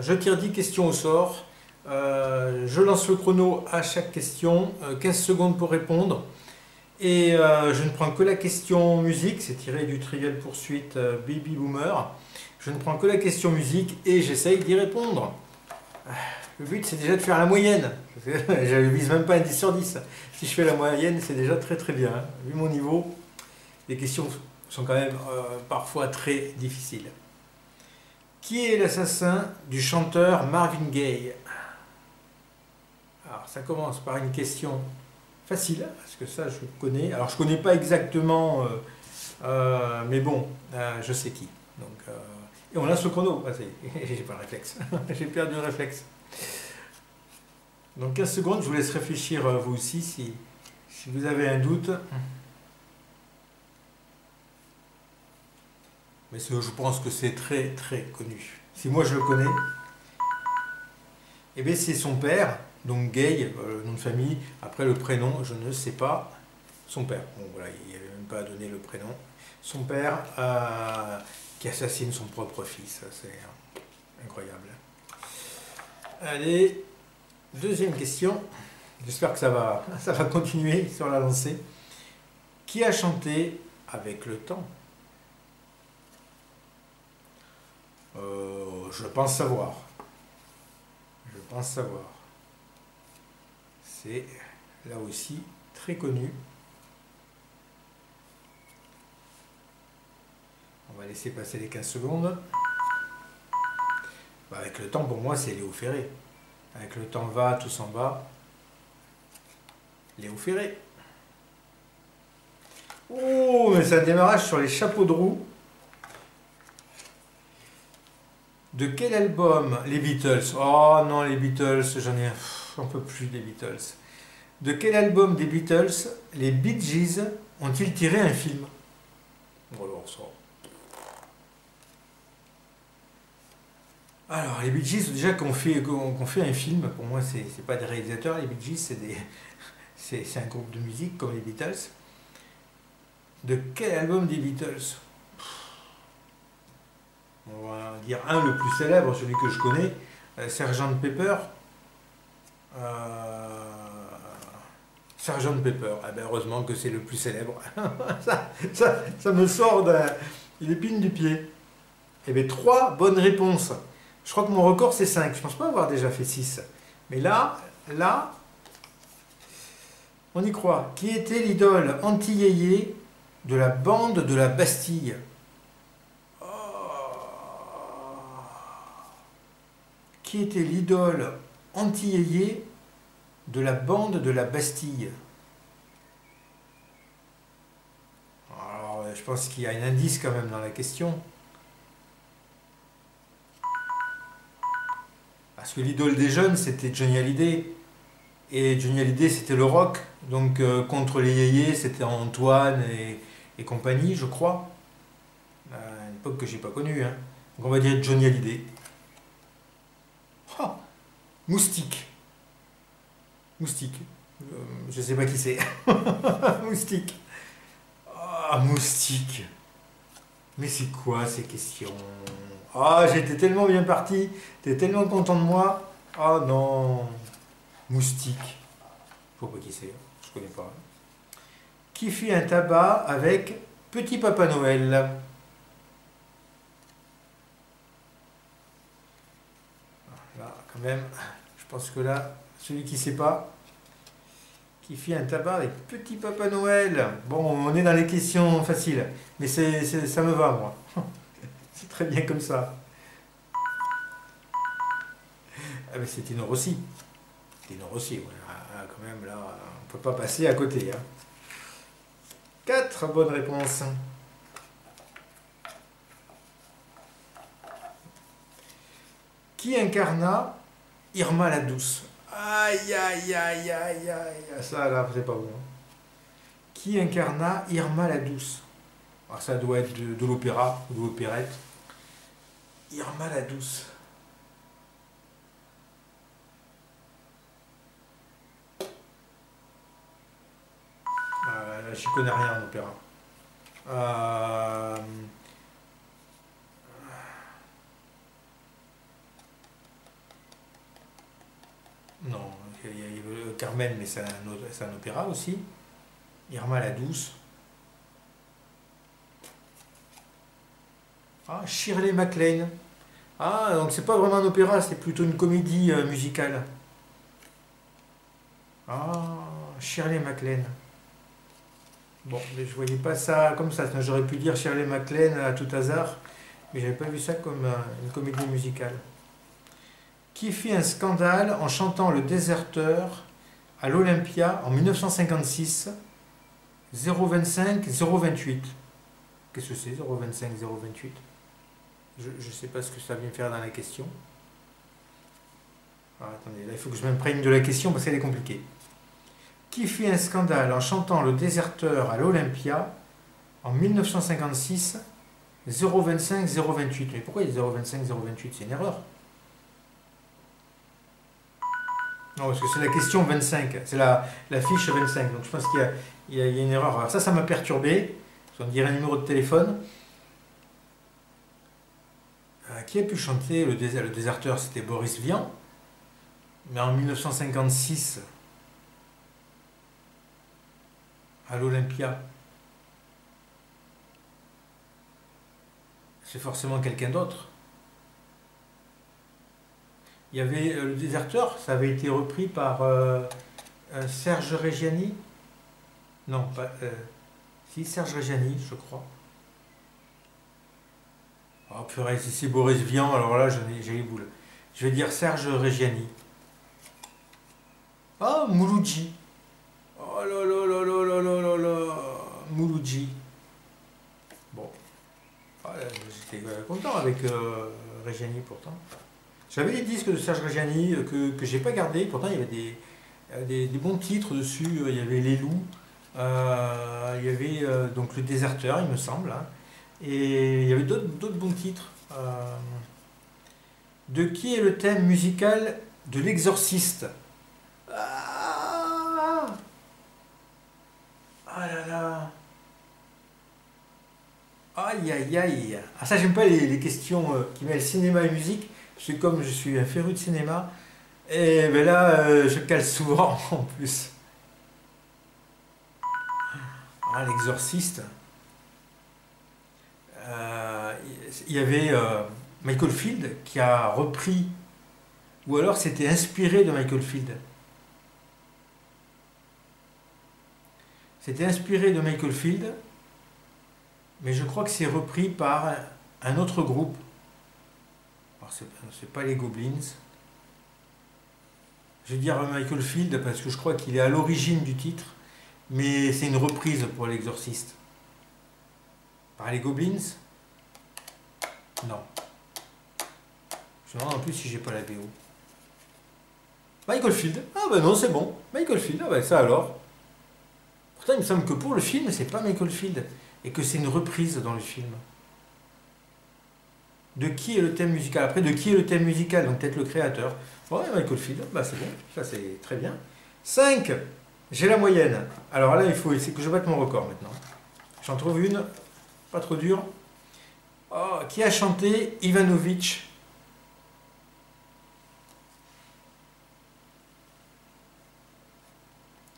je tire 10 questions au sort. Je lance le chrono à chaque question. 15 secondes pour répondre. Et je ne prends que la question musique. C'est tiré du Trivial Poursuite Baby Boomer. Je ne prends que la question musique et j'essaye d'y répondre. Le but, c'est déjà de faire la moyenne. Je ne vise même pas un 10 sur 10. Si je fais la moyenne, c'est déjà très très bien. Vu mon niveau, les questions sont quand même parfois très difficiles. Qui est l'assassin du chanteur Marvin Gaye? Alors, ça commence par une question facile, parce que ça, je connais. Alors, je ne connais pas exactement, mais bon, je sais qui. Donc, et on lance le chrono. Ah, j'ai pas le réflexe. J'ai perdu le réflexe. Donc 15 secondes, je vous laisse réfléchir vous aussi si vous avez un doute. Mais je pense que c'est très très connu. Si moi je le connais, eh bien c'est son père, donc Gay, nom de famille. Après le prénom, je ne sais pas. Son père, bon voilà, il n'avait même pas donné le prénom. Son père qui assassine son propre fils, c'est incroyable. Allez. Deuxième question, j'espère que ça va continuer sur la lancée. Qui a chanté Avec le temps? Je pense savoir. Je pense savoir. C'est là aussi très connu. On va laisser passer les 15 secondes. Avec le temps, pour moi, c'est Léo Ferré. Avec le temps va, tout s'en va. Léo Ferré. Oh, mais c'est un démarrage sur les chapeaux de roue. De quel album? Les Beatles. Oh non, les Beatles, j'en peux plus des Beatles. De quel album des Beatles les Bee Gees ont-ils tiré un film? Alors ça. Alors, les Bee Gees, déjà qu'on fait un film, pour moi, c'est pas des réalisateurs, les Bee Gees, c'est un groupe de musique comme les Beatles. De quel album des Beatles? On va dire un, le plus célèbre, celui que je connais, Sgt Pepper. Sgt Pepper, ah ben heureusement que c'est le plus célèbre. ça me sort d'une épine du pied. Eh bien, 3 bonnes réponses. Je crois que mon record c'est 5. Je ne pense pas avoir déjà fait 6. Mais là, on y croit. Qui était l'idole anti-yéyé de la bande de la Bastille? Qui était l'idole anti-yéyé de la bande de la Bastille? Alors, je pense qu'il y a un indice quand même dans la question. Parce que l'idole des jeunes, c'était Johnny Hallyday. Et Johnny Hallyday, c'était le rock. Donc, contre les yéyés, c'était Antoine et compagnie, je crois. À une époque que j'ai pas connue. Hein. Donc, on va dire Johnny Hallyday. Oh, Moustique. Moustique. Je sais pas qui c'est. Moustique. Ah, Moustique. Mais c'est quoi ces questions? Ah, j'étais tellement bien parti. T'es tellement content de moi. Ah non. Moustique. Je sais pas qui c'est. Je connais pas. Qui fit un tabac avec Petit Papa Noël? Là, quand même, je pense que là, celui qui ne sait pas, qui fit un tabac avec Petit Papa Noël. Bon, on est dans les questions faciles, mais ça me va, moi. C'est très bien comme ça. Ah, mais c'est Tino Rossi. Tino Rossi, ouais. Ah, quand même, là, on ne peut pas passer à côté. Hein. 4 bonnes réponses. Qui incarna Irma la Douce? Aïe, aïe, aïe, aïe, aïe. Ça, là, c'est pas bon. Qui incarna Irma la Douce? Alors, ça doit être de l'opéra, de l'opérette. Irma la Douce. J'y connais rien en opéra. Non, il y a Carmen, mais c'est un opéra aussi. Irma la douce. Ah, Shirley MacLaine. Ah, donc c'est pas vraiment un opéra, c'est plutôt une comédie musicale. Ah, Shirley MacLaine. Bon, mais je voyais pas ça comme ça. J'aurais pu dire Shirley MacLaine à tout hasard, mais j'avais pas vu ça comme une comédie musicale. Qui fit un scandale en chantant Le Déserteur à l'Olympia en 1956, 025 028. Qu'est-ce que c'est 025 028? Je ne sais pas ce que ça vient faire dans la question. Ah, attendez, là il faut que je m'imprègne de la question parce qu'elle est compliquée. Qui fit un scandale en chantant Le Déserteur à l'Olympia en 1956, 025 028? Mais pourquoi il y a 025 028? C'est une erreur. Non, parce que c'est la question 25, c'est la fiche 25, donc je pense qu'il y a une erreur. Alors ça m'a perturbé, on dirait un numéro de téléphone. Qui a pu chanter Le Déserteur? C'était Boris Vian, mais en 1956, à l'Olympia, c'est forcément quelqu'un d'autre. Il y avait Le Déserteur, ça avait été repris par Serge Reggiani. Non, pas. Si, Serge Reggiani, je crois. Oh purée, si c'est Boris Vian, alors là j'ai les boules. Je vais dire Serge Reggiani. Ah, Mouloudji. Oh là là là là là là là là. Mouloudji. Bon. Ah, j'étais content avec Reggiani pourtant. J'avais les disques de Serge Reggiani que j'ai pas gardés. Pourtant, il y avait des bons titres dessus. Il y avait Les Loups. Il y avait donc Le Déserteur, il me semble. Hein. Et il y avait d'autres bons titres. De qui est le thème musical de L'Exorciste? Ah là là. Aïe aïe aïe. Ah ça, j'aime pas les questions qui mêlent cinéma et musique. Parce que comme je suis un féru de cinéma, et ben là, je cale souvent en plus. Ah, L'Exorciste. Il y avait Michael Field qui a repris, ou alors c'était inspiré de Michael Field. C'était inspiré de Michael Field, mais je crois que c'est repris par un autre groupe. Alors c'est pas les Goblins. Je vais dire Michael Field parce que je crois qu'il est à l'origine du titre, mais c'est une reprise pour L'Exorciste. Par les Goblins? Non. Je me demande en plus si j'ai pas la BO. Michael Field. Ah ben non, c'est bon. Michael Field, ah ben ça alors. Pourtant, il me semble que pour le film, c'est pas Michael Field. Et que c'est une reprise dans le film. De qui est le thème musical? Après, de qui est le thème musical? Donc peut-être le créateur. Ouais, Michael Field, bah c'est bon. Ça, c'est très bien. 5. J'ai la moyenne. Alors là, il faut essayer que je batte mon record maintenant. J'en trouve une. Pas trop dure. Oh, qui a chanté Ivanovic?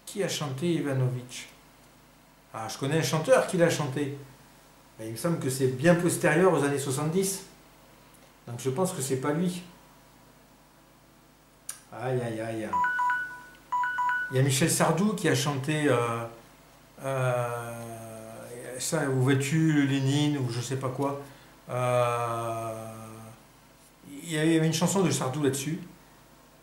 Qui a chanté Ivanovic? Ah, je connais un chanteur qui l'a chanté. Mais il me semble que c'est bien postérieur aux années 70. Donc je pense que c'est pas lui. Aïe aïe aïe. Il y a Michel Sardou qui a chanté ça, Où vas-tu Lénine, ou je sais pas quoi. Il y avait une chanson de Sardou là-dessus,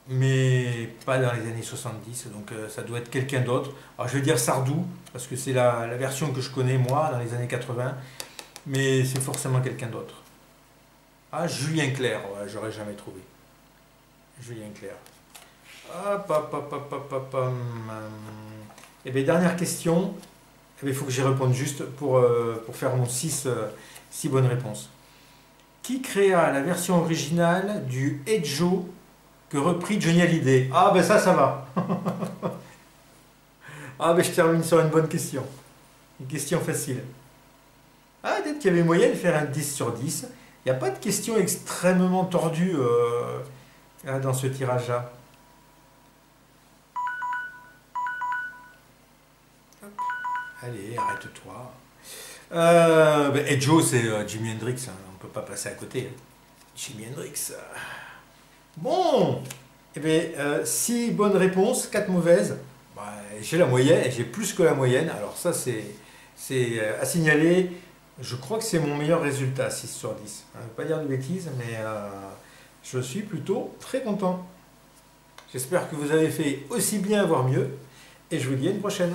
mais pas dans les années 70, donc ça doit être quelqu'un d'autre. Alors je vais dire Sardou, parce que c'est la version que je connais moi, dans les années 80, mais c'est forcément quelqu'un d'autre. Ah, Julien Clerc, ouais, j'aurais jamais trouvé. Julien Clerc. Hop, hop, hop, hop, hop, hop, hop. Et bien, dernière question. Il faut que j'y réponde juste pour faire mon 6 bonnes réponses. Qui créa la version originale du Hey Joe que reprit Johnny Hallyday? Ah ben ça va. Ah ben je termine sur une bonne question. Une question facile. Ah, peut-être qu'il y avait moyen de faire un 10 sur 10. Il n'y a pas de question extrêmement tordue dans ce tirage-là. Allez, arrête-toi. Et Joe, c'est Jimi Hendrix, hein, on ne peut pas passer à côté. Jimi Hendrix. Bon, eh bien, 6 bonnes réponses, 4 mauvaises. Bah, j'ai la moyenne, j'ai plus que la moyenne. Alors ça, c'est à signaler. Je crois que c'est mon meilleur résultat, 6 sur 10. Je ne vais pas dire de bêtises, mais je suis plutôt très content. J'espère que vous avez fait aussi bien, voire mieux. Et je vous dis à une prochaine.